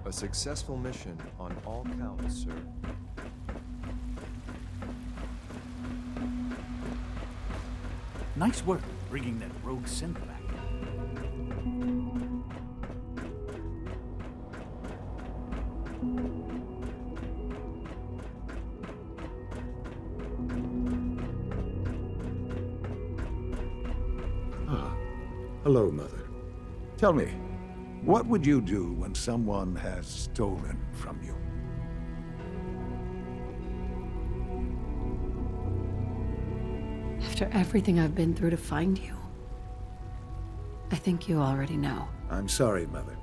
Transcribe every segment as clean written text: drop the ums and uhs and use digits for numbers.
A successful mission on all counts, sir. Nice work bringing that rogue synth back. Hello, Mother. Tell me, what would you do when someone has stolen from you? After everything I've been through to find you, I think you already know. I'm sorry, Mother.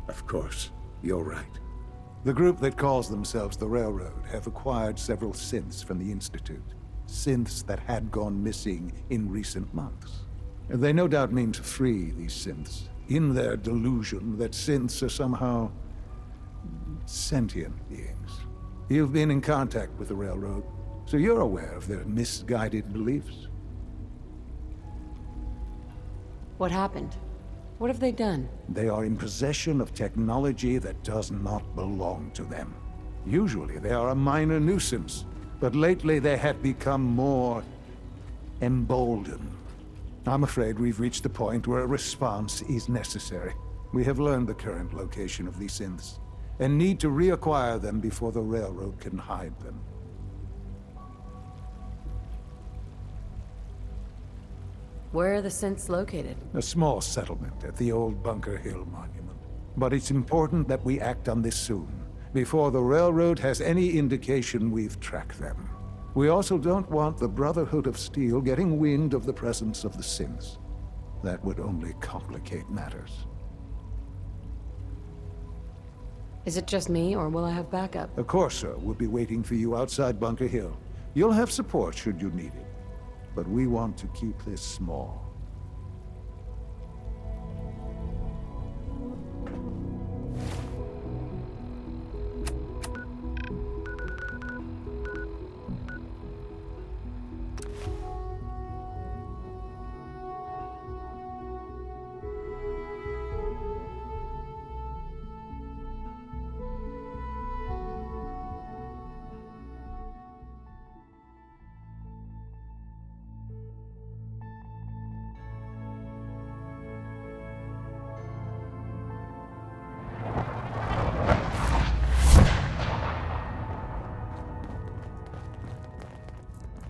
Of course, you're right. The group that calls themselves the Railroad have acquired several synths from the Institute. Synths that had gone missing in recent months. They no doubt mean to free these synths, in their delusion that synths are somehow sentient beings. You've been in contact with the Railroad, so you're aware of their misguided beliefs. What happened? What have they done? They are in possession of technology that does not belong to them. Usually they are a minor nuisance, but lately they have become more emboldened. I'm afraid we've reached the point where a response is necessary. We have learned the current location of these synths, and need to reacquire them before the Railroad can hide them. Where are the synths located? A small settlement at the old Bunker Hill Monument. But it's important that we act on this soon, before the Railroad has any indication we've tracked them. We also don't want the Brotherhood of Steel getting wind of the presence of the synths. That would only complicate matters. Is it just me, or will I have backup? A Corsair will be waiting for you outside Bunker Hill. You'll have support should you need it. But we want to keep this small.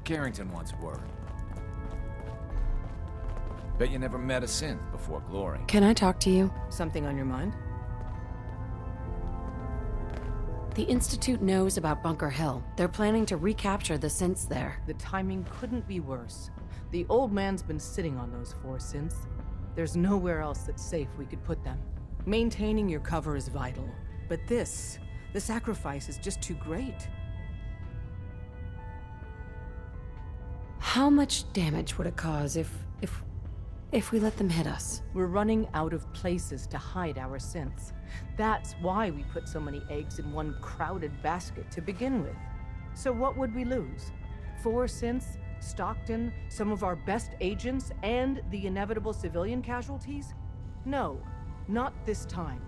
Carrington wants word. Bet you never met a synth before Glory. Can I talk to you? Something on your mind? The Institute knows about Bunker Hill. They're planning to recapture the synths there. The timing couldn't be worse. The old man's been sitting on those 4 synths. There's nowhere else that's safe we could put them. Maintaining your cover is vital. But the sacrifice is just too great. How much damage would it cause if we let them hit us? We're running out of places to hide our synths. That's why we put so many eggs in one crowded basket to begin with. So what would we lose? 4 synths, Stockton, some of our best agents, and the inevitable civilian casualties? No, not this time.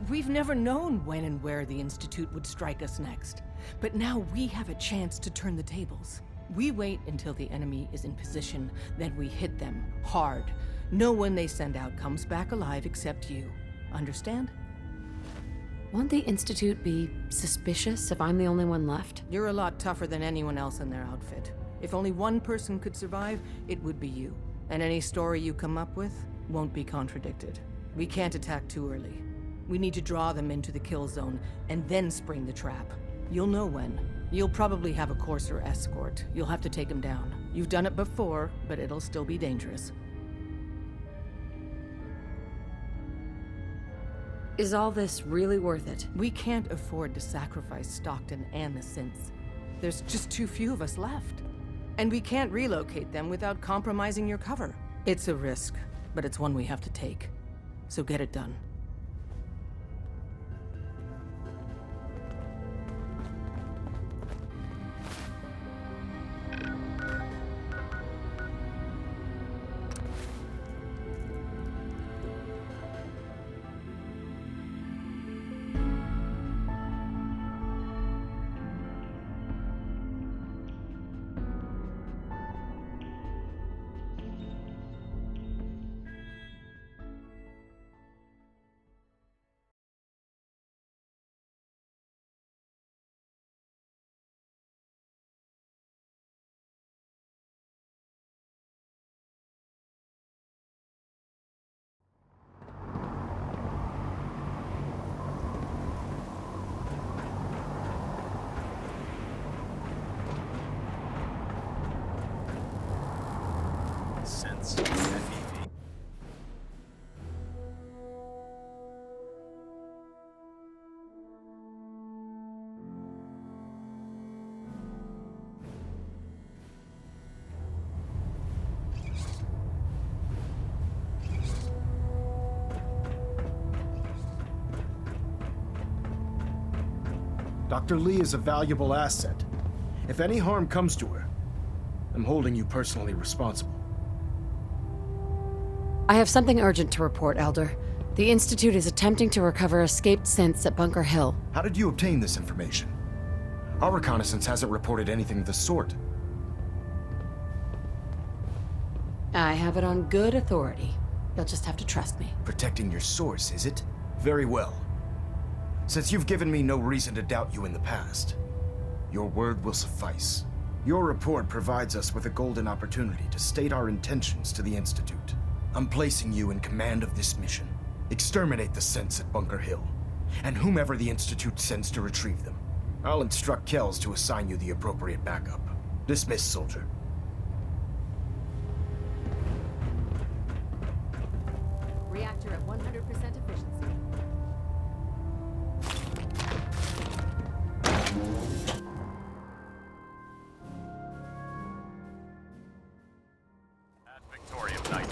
We've never known when and where the Institute would strike us next. But now we have a chance to turn the tables. We wait until the enemy is in position, then we hit them hard. No one they send out comes back alive except you. Understand? Won't the Institute be suspicious if I'm the only one left? You're a lot tougher than anyone else in their outfit. If only one person could survive, it would be you. And any story you come up with won't be contradicted. We can't attack too early. We need to draw them into the kill zone and then spring the trap. You'll know when. You'll probably have a Corsair escort. You'll have to take him down. You've done it before, but it'll still be dangerous. Is all this really worth it? We can't afford to sacrifice Stockton and the synths. There's just too few of us left. And we can't relocate them without compromising your cover. It's a risk, but it's one we have to take. So get it done. Dr. Lee is a valuable asset. If any harm comes to her, I'm holding you personally responsible. I have something urgent to report, Elder. The Institute is attempting to recover escaped synths at Bunker Hill. How did you obtain this information? Our reconnaissance hasn't reported anything of the sort. I have it on good authority. You'll just have to trust me. Protecting your source, is it? Very well. Since you've given me no reason to doubt you in the past, your word will suffice. Your report provides us with a golden opportunity to state our intentions to the Institute. I'm placing you in command of this mission. Exterminate the synths at Bunker Hill, and whomever the Institute sends to retrieve them. I'll instruct Kells to assign you the appropriate backup. Dismissed, soldier. Reactor at 100% efficiency. Victoria Knight.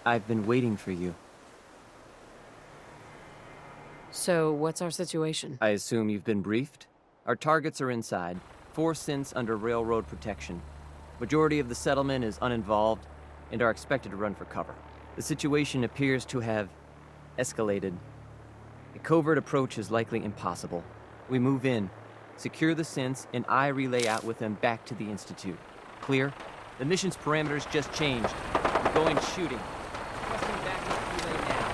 I've been waiting for you. So, what's our situation? I assume you've been briefed? Our targets are inside. 4 synths under railroad protection. Majority of the settlement is uninvolved and are expected to run for cover. The situation appears to have escalated. A covert approach is likely impossible. We move in, secure the synths, and I relay out with them back to the Institute. Clear? The mission's parameters just changed. We're going shooting. Requesting backup relay now.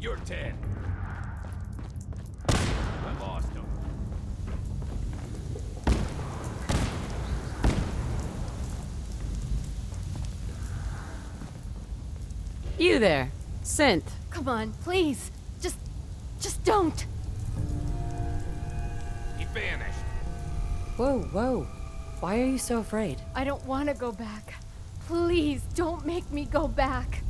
You're 10. I lost him. You there, Synth. Come on, please. Just don't. He vanished. Whoa, whoa. Why are you so afraid? I don't want to go back. Please, don't make me go back.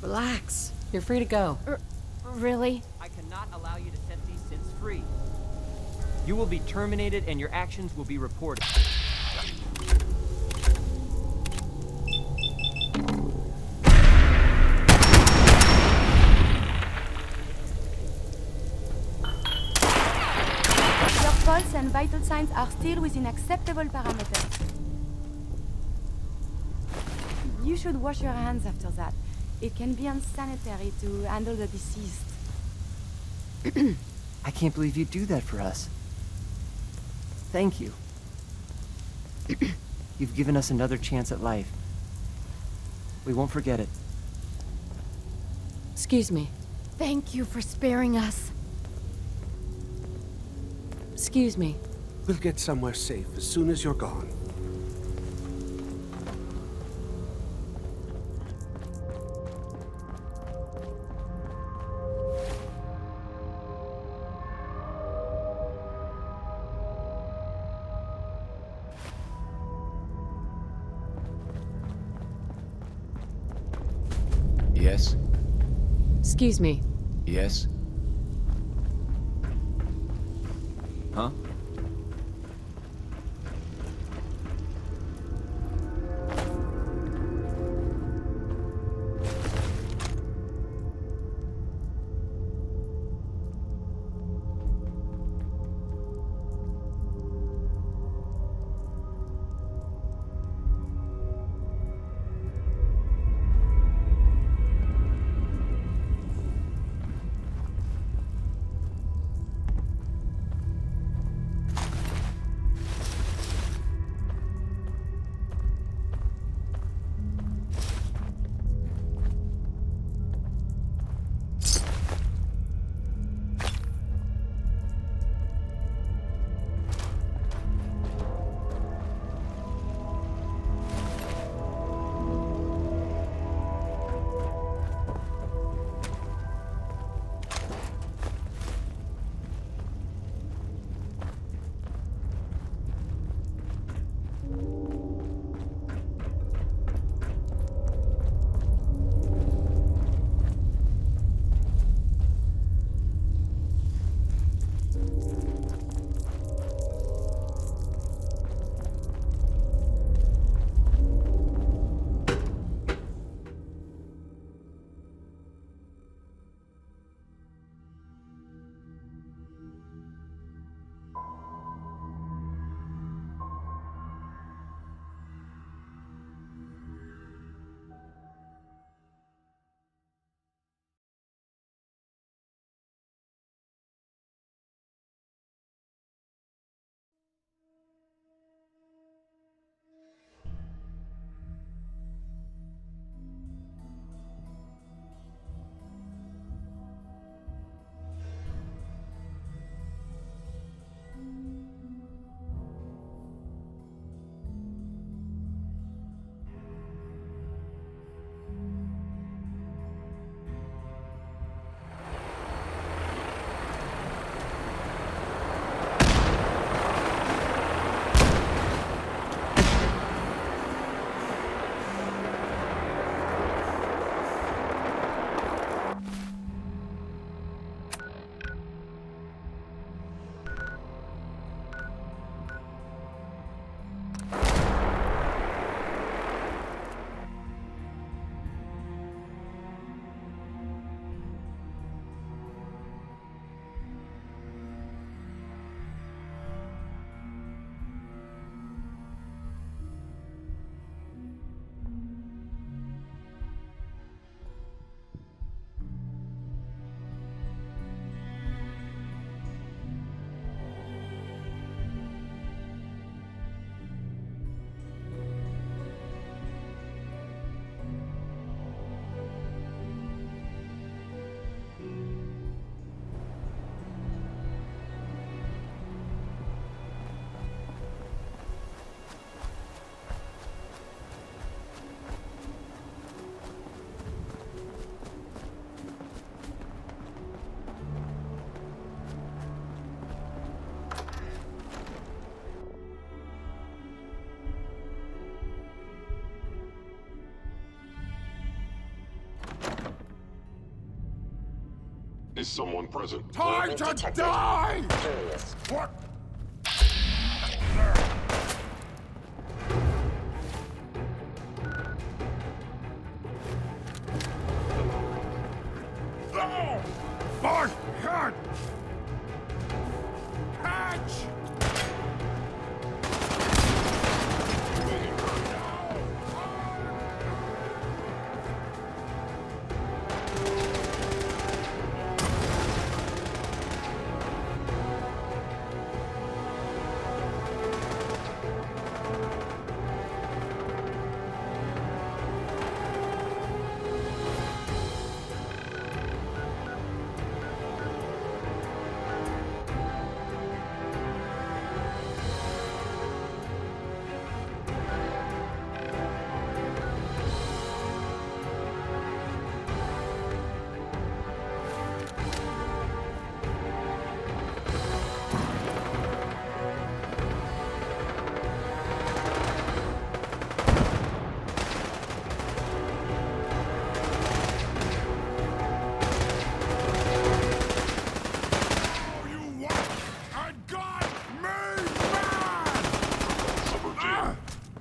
Relax. You're free to go. Really? I cannot allow you to set these synths free. You will be terminated and your actions will be reported. Your pulse and vital signs are still within acceptable parameters. You should wash your hands after that. It can be unsanitary to handle the deceased. I can't believe you'd do that for us. Thank you. You've given us another chance at life. We won't forget it. Excuse me. Thank you for sparing us. Excuse me. We'll get somewhere safe as soon as you're gone. Yes? Excuse me. Yes? Huh? Is someone present? Time to die! What? Oh! My head! Catch!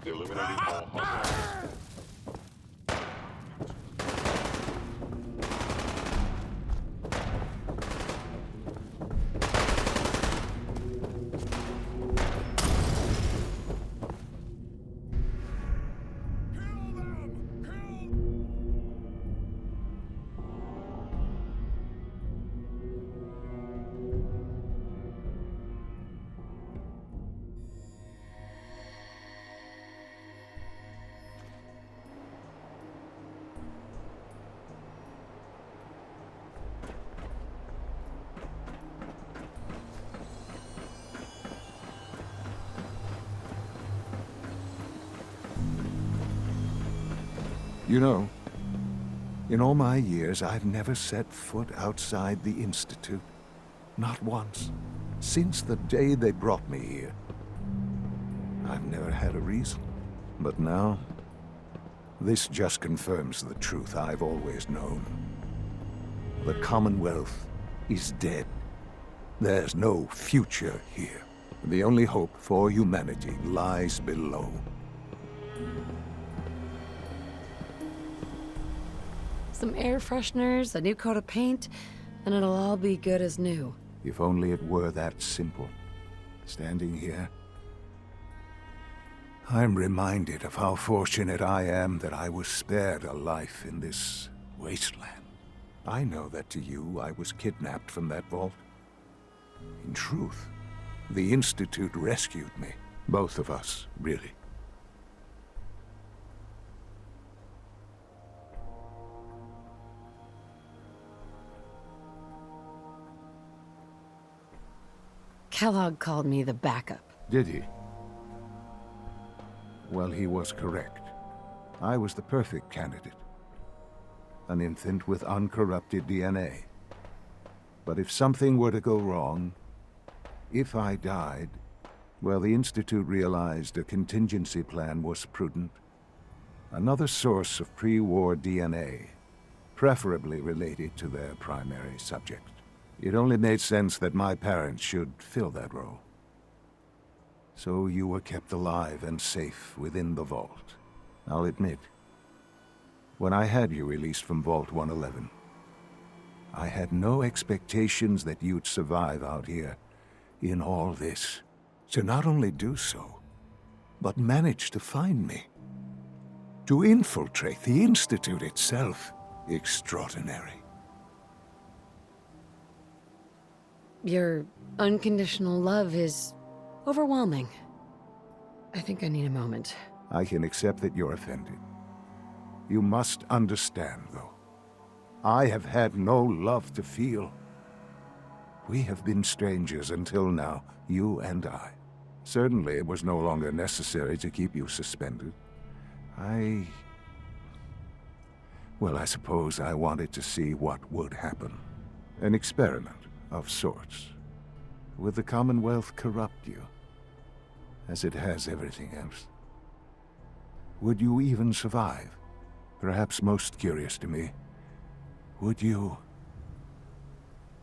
Eliminating all hostiles. You know, in all my years, I've never set foot outside the Institute. Not once. Since the day they brought me here. I've never had a reason. But now, this just confirms the truth I've always known. The Commonwealth is dead. There's no future here. The only hope for humanity lies below. Some air fresheners, a new coat of paint, and it'll all be good as new. If only it were that simple. Standing here, I'm reminded of how fortunate I am that I was spared a life in this wasteland. I know that to you, I was kidnapped from that vault. In truth, the Institute rescued me. Both of us, really. Kellogg called me the backup. Did he? Well, he was correct. I was the perfect candidate. An infant with uncorrupted DNA. But if something were to go wrong, if I died, well, the Institute realized a contingency plan was prudent. Another source of pre-war DNA, preferably related to their primary subject. It only made sense that my parents should fill that role. So you were kept alive and safe within the vault. I'll admit, when I had you released from Vault 111, I had no expectations that you'd survive out here in all this. To not only do so, but manage to find me. To infiltrate the Institute itself. Extraordinary. Your unconditional love is overwhelming. I think I need a moment. I can accept that you're offended. You must understand, though. I have had no love to feel. We have been strangers until now, you and I. Certainly it was no longer necessary to keep you suspended. Well, I suppose I wanted to see what would happen. An experiment of sorts. Would the Commonwealth corrupt you, as it has everything else? Would you even survive? Perhaps most curious to me, would you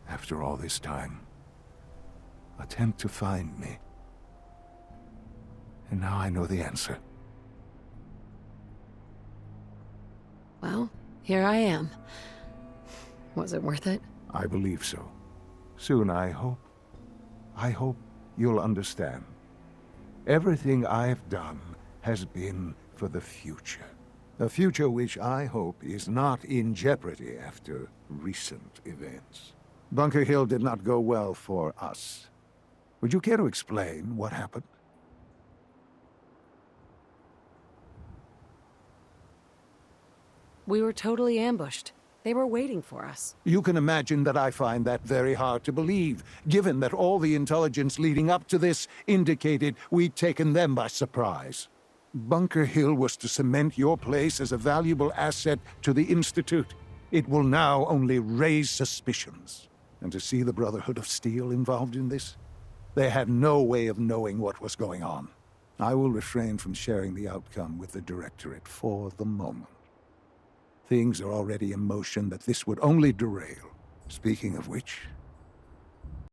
After all this time. Attempt to find me. And now I know the answer. Well, here I am. Was it worth it? I believe so. Soon, I hope. I hope you'll understand. Everything I've done has been for the future. A future which I hope is not in jeopardy after recent events. Bunker Hill did not go well for us. Would you care to explain what happened? We were totally ambushed. They were waiting for us. You can imagine that I find that very hard to believe, given that all the intelligence leading up to this indicated we'd taken them by surprise. Bunker Hill was to cement your place as a valuable asset to the Institute. It will now only raise suspicions. And to see the Brotherhood of Steel involved in this? They had no way of knowing what was going on. I will refrain from sharing the outcome with the Directorate for the moment. Things are already in motion that this would only derail. Speaking of which,